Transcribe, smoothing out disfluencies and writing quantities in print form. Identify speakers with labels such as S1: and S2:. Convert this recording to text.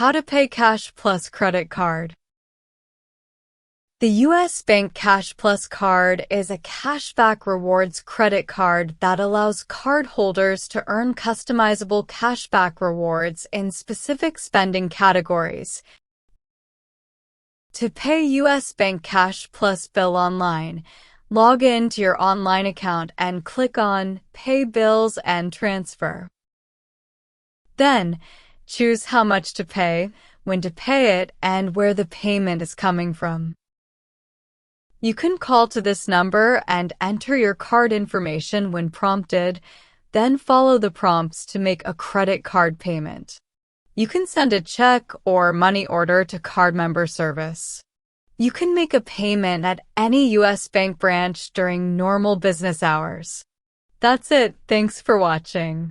S1: How to pay cash plus credit card. The U.S. Bank Cash Plus card is a cashback rewards credit card that allows cardholders to earn customizable cashback rewards in specific spending categories. To pay U.S. Bank Cash Plus bill online, log in to your online account and click on Pay Bills and Transfer. Then, choose how much to pay, when to pay it, and where the payment is coming from. You can call to this number and enter your card information when prompted, then follow the prompts to make a credit card payment. You can send a check or money order to card member service. You can make a payment at any U.S. bank branch during normal business hours. That's it. Thanks for watching.